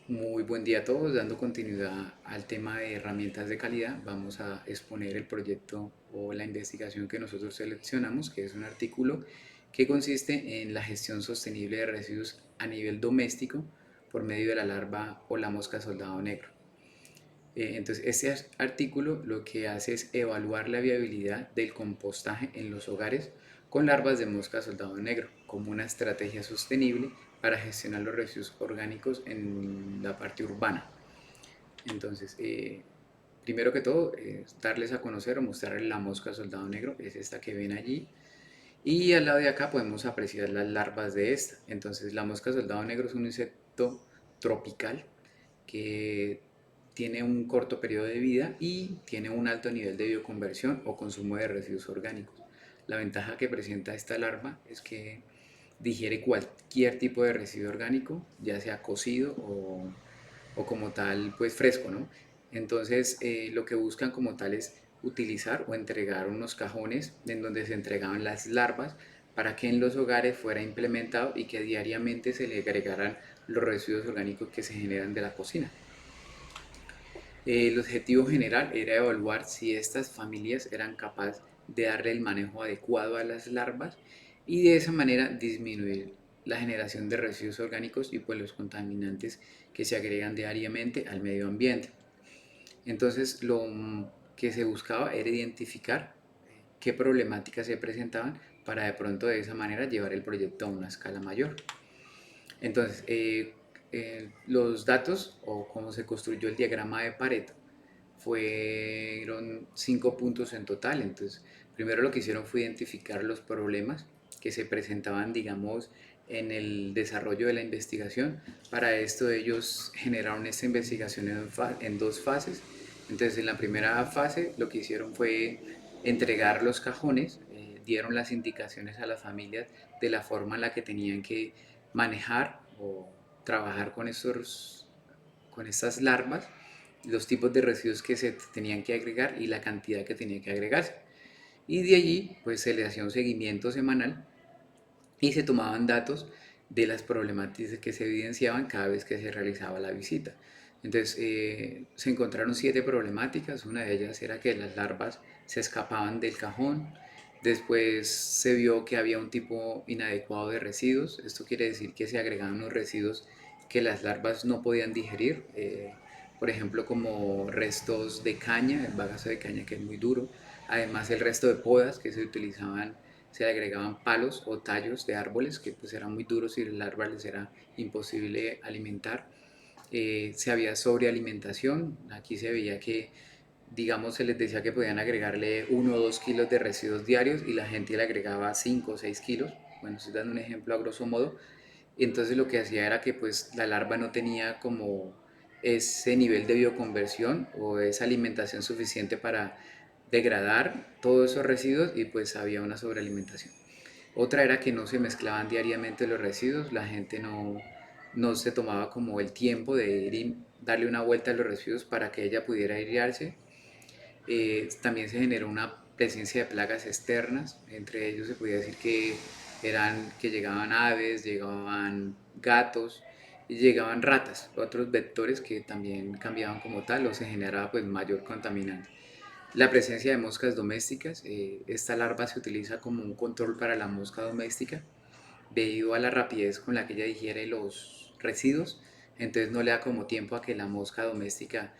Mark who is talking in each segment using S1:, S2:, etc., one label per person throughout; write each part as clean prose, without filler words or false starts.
S1: Muy buen día a todos, dando continuidad al tema de herramientas de calidad. Vamos a exponer el proyecto o la investigación que nosotros seleccionamos, que es un artículo que consiste en la gestión sostenible de residuos a nivel doméstico por medio de la larva o la mosca soldado negro. Entonces, este artículo lo que hace es evaluar la viabilidad del compostaje en los hogares con larvas de mosca soldado negro como una estrategia sostenible para gestionar los residuos orgánicos en la parte urbana. Entonces, primero que todo, darles a conocer o mostrarles la mosca soldado negro, es esta que ven allí. Y al lado de acá podemos apreciar las larvas de esta. Entonces, la mosca soldado negro es un insecto tropical que tiene un corto periodo de vida y tiene un alto nivel de bioconversión o consumo de residuos orgánicos. La ventaja que presenta esta larva es que digiere cualquier tipo de residuo orgánico, ya sea cocido o como tal, pues fresco, ¿no? Entonces, lo que buscan como tal es utilizar o entregar unos cajones en donde se entregaban las larvas para que en los hogares fuera implementado y que diariamente se le agregaran los residuos orgánicos que se generan de la cocina. El objetivo general era evaluar si estas familias eran capaces de darle el manejo adecuado a las larvas y de esa manera disminuir la generación de residuos orgánicos y pues los contaminantes que se agregan diariamente al medio ambiente. Entonces lo que se buscaba era identificar qué problemáticas se presentaban para de pronto de esa manera llevar el proyecto a una escala mayor. Entonces, los datos o cómo se construyó el diagrama de Pareto fueron 5 puntos en total. Entonces, primero lo que hicieron fue identificar los problemas que se presentaban, digamos, en el desarrollo de la investigación. Para esto ellos generaron esta investigación en dos fases. Entonces, en la primera fase lo que hicieron fue entregar los cajones, dieron las indicaciones a las familias de la forma en la que tenían que manejar o trabajar con estas larvas, los tipos de residuos que se tenían que agregar y la cantidad que tenía que agregarse. Y de allí pues se le hacía un seguimiento semanal y se tomaban datos de las problemáticas que se evidenciaban cada vez que se realizaba la visita. Entonces se encontraron 7 problemáticas, una de ellas era que las larvas se escapaban del cajón, después se vio que había un tipo inadecuado de residuos, esto quiere decir que se agregaban unos residuos que las larvas no podían digerir, por ejemplo como restos de caña, el bagazo de caña que es muy duro, además el resto de podas que se utilizaban, se le agregaban palos o tallos de árboles que pues eran muy duros y el árbol les era imposible alimentar. Se había sobrealimentación, aquí se veía que digamos se les decía que podían agregarle 1 o 2 kilos de residuos diarios y la gente le agregaba 5 o 6 kilos, bueno estoy dando un ejemplo a grosso modo, entonces lo que hacía era que pues la larva no tenía como ese nivel de bioconversión o esa alimentación suficiente para degradar todos esos residuos y pues había una sobrealimentación. Otra era que no se mezclaban diariamente los residuos, la gente no se tomaba como el tiempo de ir y darle una vuelta a los residuos para que ella pudiera airearse. También se generó una presencia de plagas externas, entre ellos se podía decir que llegaban aves, llegaban gatos y llegaban ratas, otros vectores que también cambiaban como tal o se generaba pues mayor contaminante. La presencia de moscas domésticas, esta larva se utiliza como un control para la mosca doméstica debido a la rapidez con la que ella digiere los residuos, entonces no le da como tiempo a que la mosca doméstica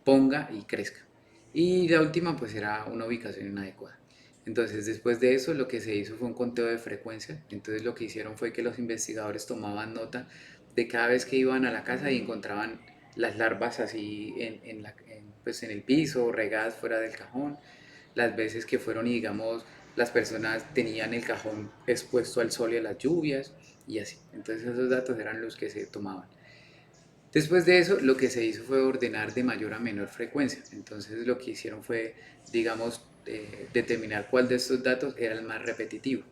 S1: ponga y crezca. Y la última pues era una ubicación inadecuada. Entonces después de eso lo que se hizo fue un conteo de frecuencia, entonces lo que hicieron fue que los investigadores tomaban nota de cada vez que iban a la casa y encontraban las larvas así pues en el piso, regadas fuera del cajón, las veces que fueron y digamos las personas tenían el cajón expuesto al sol y a las lluvias y así. Entonces esos datos eran los que se tomaban. Después de eso, lo que se hizo fue ordenar de mayor a menor frecuencia. Entonces lo que hicieron fue, digamos, determinar cuál de estos datos era el más repetitivo.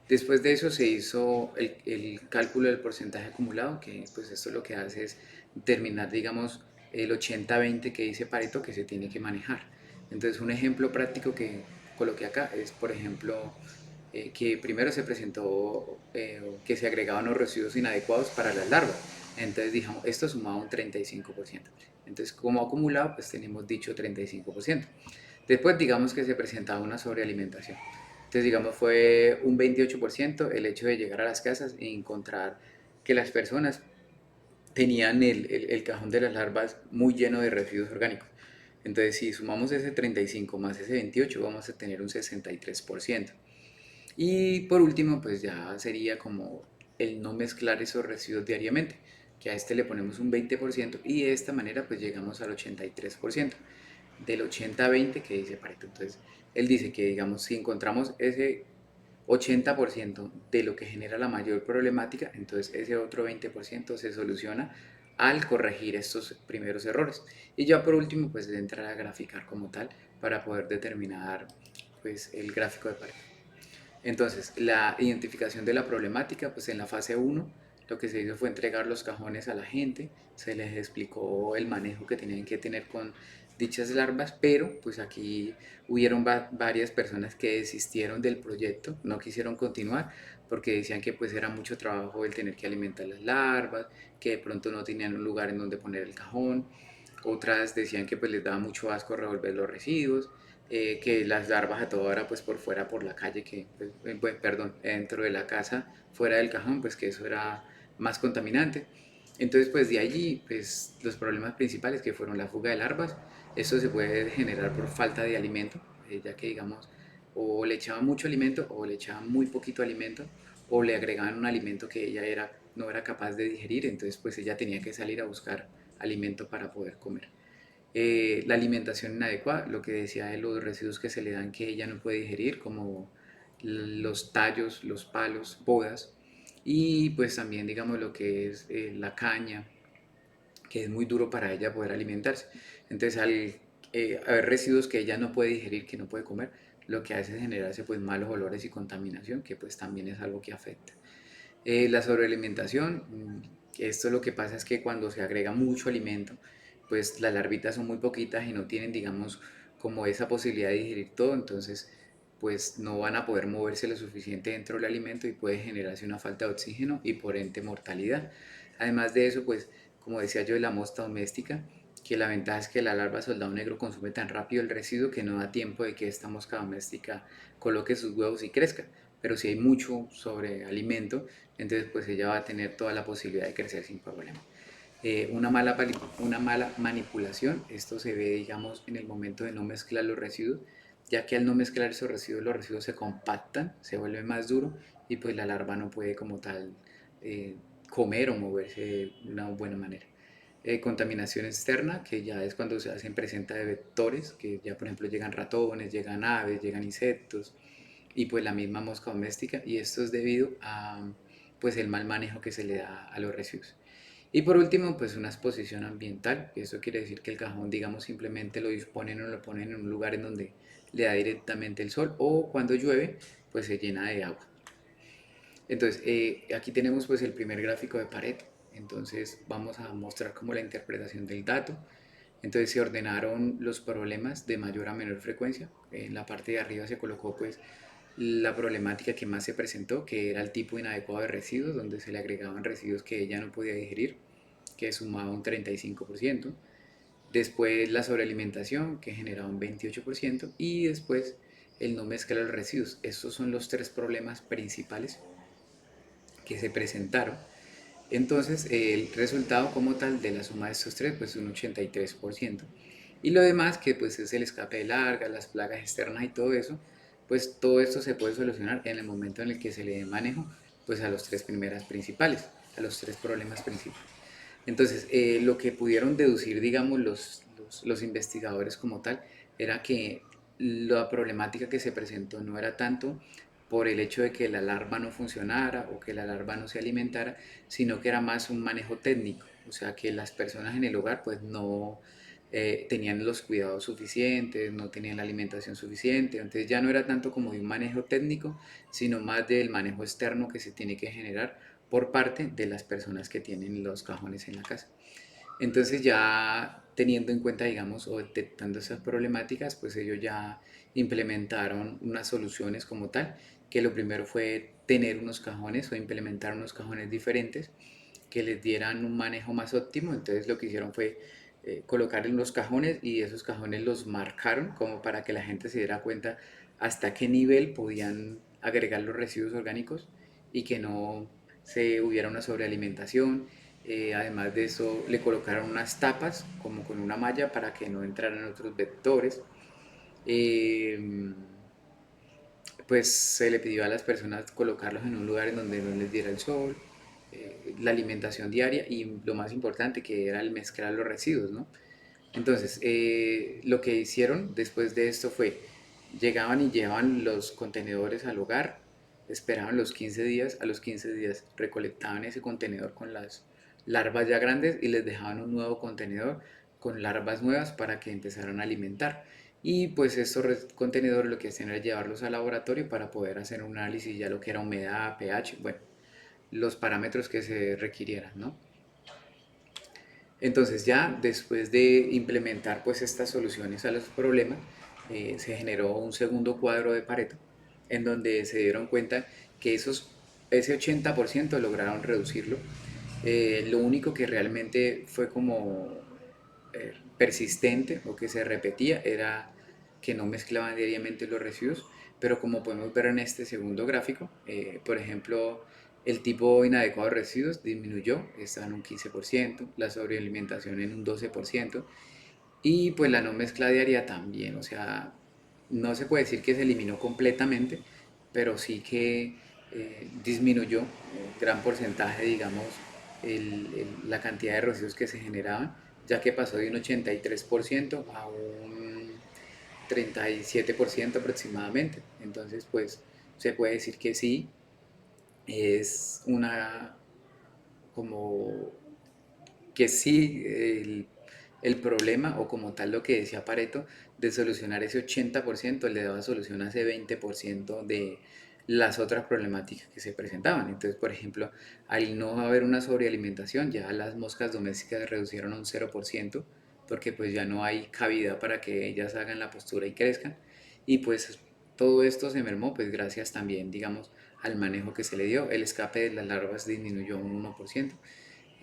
S1: Después de eso se hizo el cálculo del porcentaje acumulado, que pues esto lo que hace es determinar, digamos, el 80-20 que dice Pareto que se tiene que manejar. Entonces un ejemplo práctico que coloqué acá es, por ejemplo, que primero se presentó que se agregaban los residuos inadecuados para las larvas. Entonces dijimos, esto sumaba un 35%. Entonces, como acumulado, pues tenemos dicho 35%. Después, digamos que se presentaba una sobrealimentación. Entonces, digamos, fue un 28% el hecho de llegar a las casas y encontrar que las personas tenían el cajón de las larvas muy lleno de residuos orgánicos. Entonces, si sumamos ese 35 más ese 28, vamos a tener un 63%. Y por último, pues ya sería como el no mezclar esos residuos diariamente, que a este le ponemos un 20% y de esta manera pues llegamos al 83%, del 80-20 que dice Pareto. Entonces, él dice que digamos, si encontramos ese 80% de lo que genera la mayor problemática, entonces ese otro 20% se soluciona al corregir estos primeros errores. Y ya por último, pues entrar a graficar como tal para poder determinar pues el gráfico de Pareto. Entonces, la identificación de la problemática, pues en la fase uno lo que se hizo fue entregar los cajones a la gente, se les explicó el manejo que tenían que tener con dichas larvas, pero pues aquí hubieron varias personas que desistieron del proyecto, no quisieron continuar porque decían que pues era mucho trabajo el tener que alimentar las larvas, que de pronto no tenían un lugar en donde poner el cajón, otras decían que pues les daba mucho asco revolver los residuos, que las larvas a toda hora pues por fuera por la calle, que pues, perdón, dentro de la casa, fuera del cajón, pues que eso era más contaminante. Entonces pues de allí pues los problemas principales que fueron la fuga de larvas, esto se puede generar por falta de alimento, ya que digamos o le echaban mucho alimento o le echaban muy poquito alimento o le agregaban un alimento que no era capaz de digerir, entonces pues ella tenía que salir a buscar alimento para poder comer. La alimentación inadecuada, lo que decía de los residuos que se le dan que ella no puede digerir, como los tallos, los palos, podas, y pues también digamos lo que es la caña, que es muy duro para ella poder alimentarse. Entonces al haber residuos que ella no puede digerir, que no puede comer, lo que hace es generarse pues malos olores y contaminación, que pues también es algo que afecta. La sobrealimentación, esto lo que pasa es que cuando se agrega mucho alimento, pues las larvitas son muy poquitas y no tienen, digamos, como esa posibilidad de digerir todo, entonces pues no van a poder moverse lo suficiente dentro del alimento y puede generarse una falta de oxígeno y por ende mortalidad. Además de eso, pues como decía yo de la mosta doméstica, que la ventaja es que la larva soldado negro consume tan rápido el residuo que no da tiempo de que esta mosca doméstica coloque sus huevos y crezca. Pero si hay mucho sobre alimento, entonces pues ella va a tener toda la posibilidad de crecer sin problema. Una mala manipulación, esto se ve digamos en el momento de no mezclar los residuos, ya que al no mezclar esos residuos, los residuos se compactan, se vuelve más duro y pues la larva no puede como tal eh, comer o moverse de una buena manera. Contaminación externa, que ya es cuando se hacen presenta de vectores, que ya por ejemplo llegan ratones, llegan aves, llegan insectos, y pues la misma mosca doméstica, y esto es debido a pues el mal manejo que se le da a los residuos. Y por último, pues una exposición ambiental, que eso quiere decir que el cajón, digamos, simplemente lo disponen o lo ponen en un lugar en donde le da directamente el sol o cuando llueve, pues se llena de agua. Entonces, aquí tenemos pues el primer gráfico de Pareto. Entonces, vamos a mostrar como la interpretación del dato. Entonces, se ordenaron los problemas de mayor a menor frecuencia. En la parte de arriba se colocó pues la problemática que más se presentó, que era el tipo inadecuado de residuos, donde se le agregaban residuos que ella no podía digerir, que sumaba un 35%. Después la sobrealimentación, que generaba un 28%. Y después el no mezclar los residuos. Estos son los tres problemas principales que se presentaron. Entonces, el resultado como tal de la suma de estos tres, pues es un 83%. Y lo demás, que pues es el escape de larga, las plagas externas y todo eso, pues todo esto se puede solucionar en el momento en el que se le dé manejo pues a los tres primeras principales, a los tres problemas principales. Entonces, lo que pudieron deducir, digamos, los investigadores como tal, era que la problemática que se presentó no era tanto por el hecho de que la larva no funcionara o que la larva no se alimentara, sino que era más un manejo técnico, o sea, que las personas en el hogar pues no tenían los cuidados suficientes, no tenían la alimentación suficiente, entonces ya no era tanto como de un manejo técnico, sino más del manejo externo que se tiene que generar por parte de las personas que tienen los cajones en la casa. Entonces ya teniendo en cuenta, digamos, o detectando esas problemáticas, pues ellos ya implementaron unas soluciones como tal que lo primero fue tener unos cajones o implementar unos cajones diferentes que les dieran un manejo más óptimo. Entonces lo que hicieron fue colocar en los cajones y esos cajones los marcaron como para que la gente se diera cuenta hasta qué nivel podían agregar los residuos orgánicos y que no se hubiera una sobrealimentación. Además de eso, le colocaron unas tapas como con una malla para que no entraran otros vectores. Eh, pues se le pidió a las personas colocarlos en un lugar en donde no les diera el sol, la alimentación diaria y lo más importante que era el mezclar los residuos, ¿no? Entonces, lo que hicieron después de esto fue, llegaban y llevaban los contenedores al hogar, esperaban los 15 días, a los 15 días recolectaban ese contenedor con las larvas ya grandes y les dejaban un nuevo contenedor con larvas nuevas para que empezaran a alimentar. Y pues estos contenedores lo que hacían era llevarlos al laboratorio para poder hacer un análisis ya lo que era humedad, pH, bueno, los parámetros que se requirieran, ¿no? Entonces ya después de implementar pues estas soluciones a los problemas, se generó un segundo cuadro de Pareto en donde se dieron cuenta que ese 80% lograron reducirlo. Lo único que realmente fue como persistente o que se repetía era que no mezclaban diariamente los residuos, pero como podemos ver en este segundo gráfico, por ejemplo, el tipo inadecuado de residuos disminuyó, está en un 15%, la sobrealimentación en un 12% y pues la no mezcla diaria también, o sea, no se puede decir que se eliminó completamente, pero sí que disminuyó un gran porcentaje, digamos, la cantidad de residuos que se generaban, ya que pasó de un 83% a un 37% aproximadamente. Entonces, pues se puede decir que sí, es una como que sí el problema o como tal lo que decía Pareto de solucionar ese 80% le daba solución a ese 20% de las otras problemáticas que se presentaban. Entonces, por ejemplo, al no haber una sobrealimentación, ya las moscas domésticas se reducieron a un 0% porque pues ya no hay cabida para que ellas hagan la postura y crezcan. Y pues todo esto se mermó pues gracias también, digamos, al manejo que se le dio. El escape de las larvas disminuyó un 1%.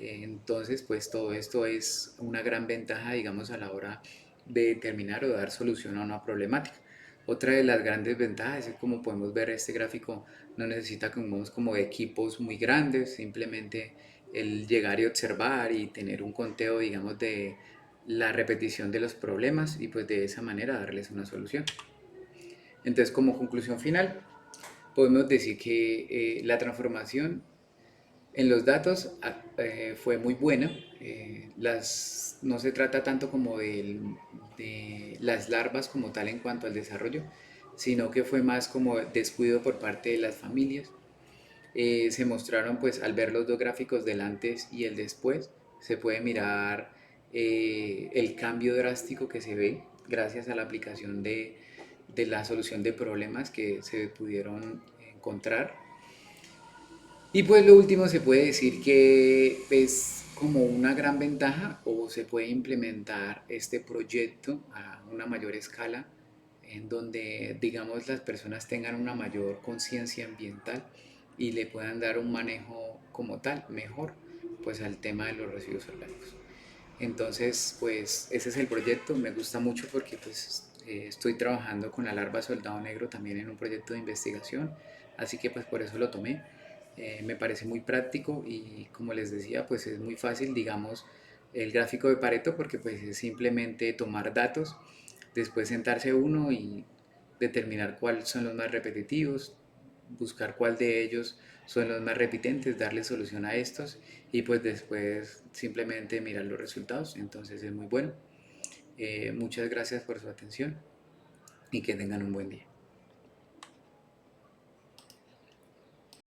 S1: Entonces, pues todo esto es una gran ventaja, digamos, a la hora de determinar o dar solución a una problemática. Otra de las grandes ventajas es como podemos ver este gráfico, no necesita como equipos muy grandes, simplemente el llegar y observar y tener un conteo, digamos, de la repetición de los problemas y pues de esa manera darles una solución. Entonces, como conclusión final, podemos decir que la transformación en los datos fue muy buena. No se trata tanto como de las larvas como tal en cuanto al desarrollo, sino que fue más como descuido por parte de las familias. Se mostraron pues al ver los dos gráficos del antes y el después, se puede mirar el cambio drástico que se ve gracias a la aplicación de la solución de problemas que se pudieron encontrar. Y pues lo último se puede decir que es como una gran ventaja o se puede implementar este proyecto a una mayor escala en donde digamos las personas tengan una mayor conciencia ambiental y le puedan dar un manejo como tal mejor pues al tema de los residuos orgánicos. Entonces pues ese es el proyecto, me gusta mucho porque pues estoy trabajando con la larva soldado negro también en un proyecto de investigación, así que pues por eso lo tomé. Me parece muy práctico y como les decía, pues es muy fácil, digamos, el gráfico de Pareto porque pues es simplemente tomar datos, después sentarse uno y determinar cuáles son los más repetitivos, buscar cuál de ellos son los más repitentes, darle solución a estos y pues después simplemente mirar los resultados. Entonces es muy bueno. Muchas gracias por su atención y que tengan un buen día.